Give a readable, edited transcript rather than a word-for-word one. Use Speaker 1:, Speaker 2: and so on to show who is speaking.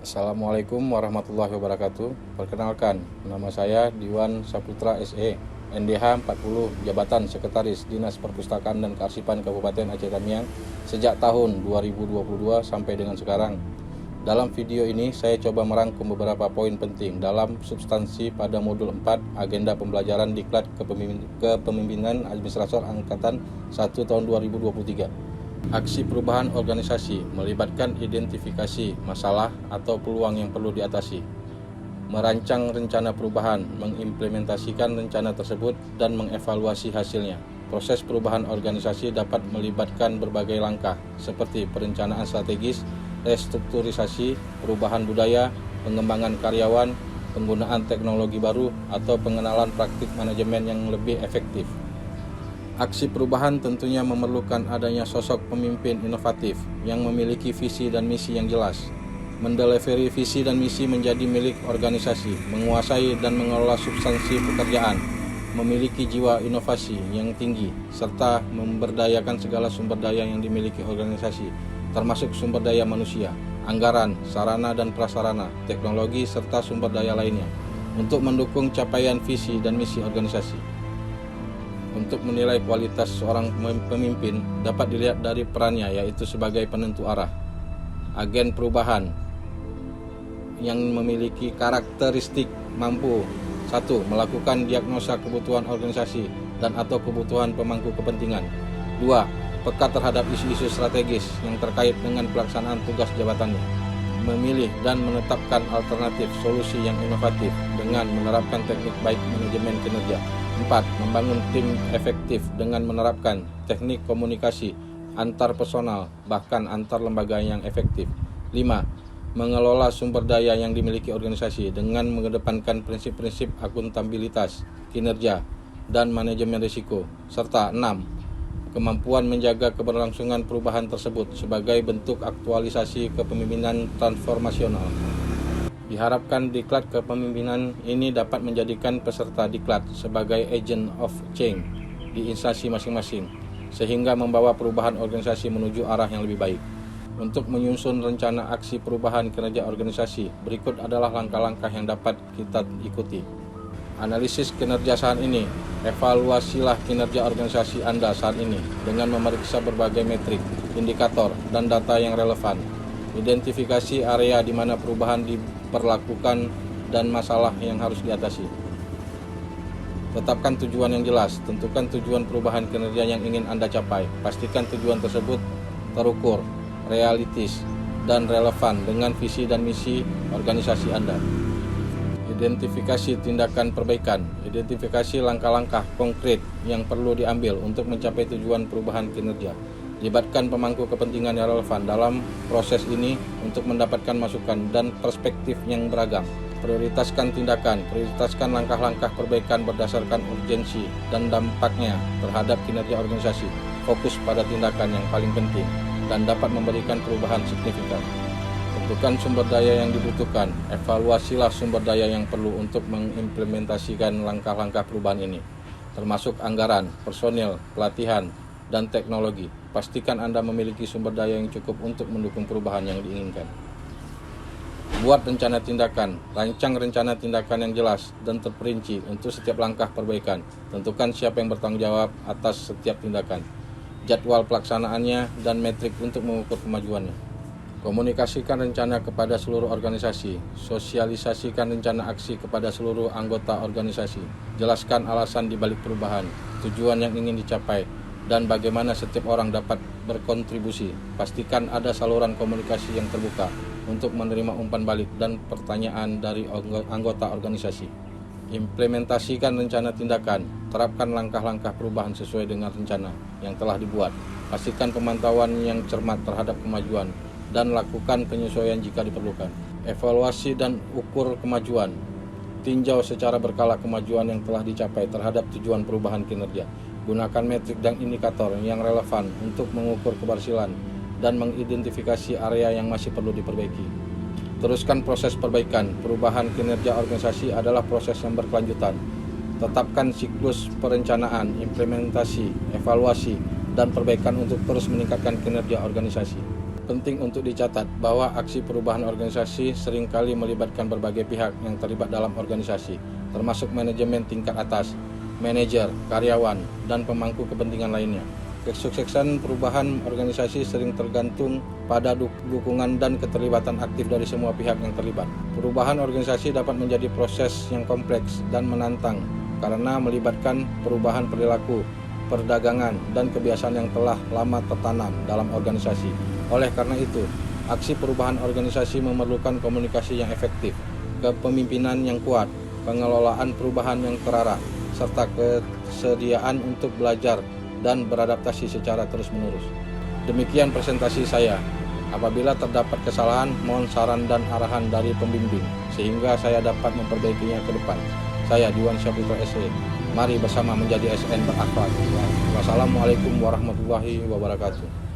Speaker 1: Assalamualaikum warahmatullahi wabarakatuh. Perkenalkan, nama saya Diwan Saputra SE, NDH 40, Jabatan Sekretaris Dinas Perpustakaan dan Kearsipan Kabupaten Aceh Tamiang sejak tahun 2022 sampai dengan sekarang. Dalam video ini saya coba merangkum beberapa poin penting dalam substansi pada modul 4 agenda pembelajaran Diklat Kepemimpinan Administrator Angkatan 1 tahun 2023. Aksi perubahan organisasi melibatkan identifikasi masalah atau peluang yang perlu diatasi, merancang rencana perubahan, mengimplementasikan rencana tersebut, dan mengevaluasi hasilnya. Proses perubahan organisasi dapat melibatkan berbagai langkah seperti perencanaan strategis, restrukturisasi, perubahan budaya, pengembangan karyawan, penggunaan teknologi baru, atau pengenalan praktik manajemen yang lebih efektif. Aksi perubahan tentunya memerlukan adanya sosok pemimpin inovatif yang memiliki visi dan misi yang jelas, mendeliveri visi dan misi menjadi milik organisasi, menguasai dan mengelola substansi pekerjaan, memiliki jiwa inovasi yang tinggi, serta memberdayakan segala sumber daya yang dimiliki organisasi, termasuk sumber daya manusia, anggaran, sarana dan prasarana, teknologi, serta sumber daya lainnya, untuk mendukung capaian visi dan misi organisasi. Untuk menilai kualitas seorang pemimpin dapat dilihat dari perannya, yaitu sebagai penentu arah, agen perubahan yang memiliki karakteristik mampu 1. Melakukan diagnosa kebutuhan organisasi dan atau kebutuhan pemangku kepentingan. 2. Peka terhadap isu-isu strategis yang terkait dengan pelaksanaan tugas jabatannya. Memilih dan menetapkan alternatif solusi yang inovatif dengan menerapkan teknik baik manajemen kinerja. 4. Membangun tim efektif dengan menerapkan teknik komunikasi antar personal bahkan antar lembaga yang efektif. 5. Mengelola sumber daya yang dimiliki organisasi dengan mengedepankan prinsip-prinsip akuntabilitas, kinerja, dan manajemen risiko. Serta 6. Kemampuan menjaga keberlangsungan perubahan tersebut sebagai bentuk aktualisasi kepemimpinan transformasional. Diharapkan diklat kepemimpinan ini dapat menjadikan peserta diklat sebagai agent of change di instansi masing-masing, sehingga membawa perubahan organisasi menuju arah yang lebih baik. Untuk menyusun rencana aksi perubahan kinerja organisasi, berikut adalah langkah-langkah yang dapat kita ikuti. Analisis kinerja saat ini. Evaluasilah kinerja organisasi Anda saat ini dengan memeriksa berbagai metrik, indikator, dan data yang relevan. Identifikasi area di mana perubahan diperlakukan dan masalah yang harus diatasi. Tetapkan tujuan yang jelas. Tentukan tujuan perubahan kinerja yang ingin Anda capai. Pastikan tujuan tersebut terukur, realistis, dan relevan dengan visi dan misi organisasi Anda. Identifikasi tindakan perbaikan. Identifikasi langkah-langkah konkret yang perlu diambil untuk mencapai tujuan perubahan kinerja. Libatkan pemangku kepentingan yang relevan dalam proses ini untuk mendapatkan masukan dan perspektif yang beragam. Prioritaskan tindakan. Prioritaskan langkah-langkah perbaikan berdasarkan urgensi dan dampaknya terhadap kinerja organisasi. Fokus pada tindakan yang paling penting dan dapat memberikan perubahan signifikan. Tentukan sumber daya yang dibutuhkan. Evaluasilah sumber daya yang perlu untuk mengimplementasikan langkah-langkah perubahan ini, termasuk anggaran, personil, pelatihan, dan teknologi. Pastikan Anda memiliki sumber daya yang cukup untuk mendukung perubahan yang diinginkan. Buat rencana tindakan. Rancang rencana tindakan yang jelas dan terperinci untuk setiap langkah perbaikan. Tentukan siapa yang bertanggung jawab atas setiap tindakan, jadwal pelaksanaannya, dan metrik untuk mengukur kemajuannya. Komunikasikan rencana kepada seluruh organisasi. Sosialisasikan rencana aksi kepada seluruh anggota organisasi. Jelaskan alasan dibalik perubahan, tujuan yang ingin dicapai, dan bagaimana setiap orang dapat berkontribusi. Pastikan ada saluran komunikasi yang terbuka untuk menerima umpan balik dan pertanyaan dari anggota organisasi. Implementasikan rencana tindakan. Terapkan langkah-langkah perubahan sesuai dengan rencana yang telah dibuat. Pastikan pemantauan yang cermat terhadap kemajuan dan lakukan penyesuaian jika diperlukan. Evaluasi dan ukur kemajuan. Tinjau secara berkala kemajuan yang telah dicapai terhadap tujuan perubahan kinerja. Gunakan metrik dan indikator yang relevan untuk mengukur keberhasilan dan mengidentifikasi area yang masih perlu diperbaiki. Teruskan proses perbaikan. Perubahan kinerja organisasi adalah proses yang berkelanjutan. Tetapkan siklus perencanaan, implementasi, evaluasi, dan perbaikan untuk terus meningkatkan kinerja organisasi. Penting untuk dicatat bahwa aksi perubahan organisasi seringkali melibatkan berbagai pihak yang terlibat dalam organisasi, termasuk manajemen tingkat atas, manajer, karyawan, dan pemangku kepentingan lainnya. Kesuksesan perubahan organisasi sering tergantung pada dukungan dan keterlibatan aktif dari semua pihak yang terlibat. Perubahan organisasi dapat menjadi proses yang kompleks dan menantang karena melibatkan perubahan perilaku, perdagangan, dan kebiasaan yang telah lama tertanam dalam organisasi. Oleh karena itu, aksi perubahan organisasi memerlukan komunikasi yang efektif, kepemimpinan yang kuat, pengelolaan perubahan yang terarah, serta kesediaan untuk belajar dan beradaptasi secara terus-menerus. Demikian presentasi saya. Apabila terdapat kesalahan, mohon saran dan arahan dari pembimbing, sehingga saya dapat memperbaikinya ke depan. Saya Diwan Saputra SE. Mari bersama menjadi SN berakhlak. Wassalamualaikum warahmatullahi wabarakatuh.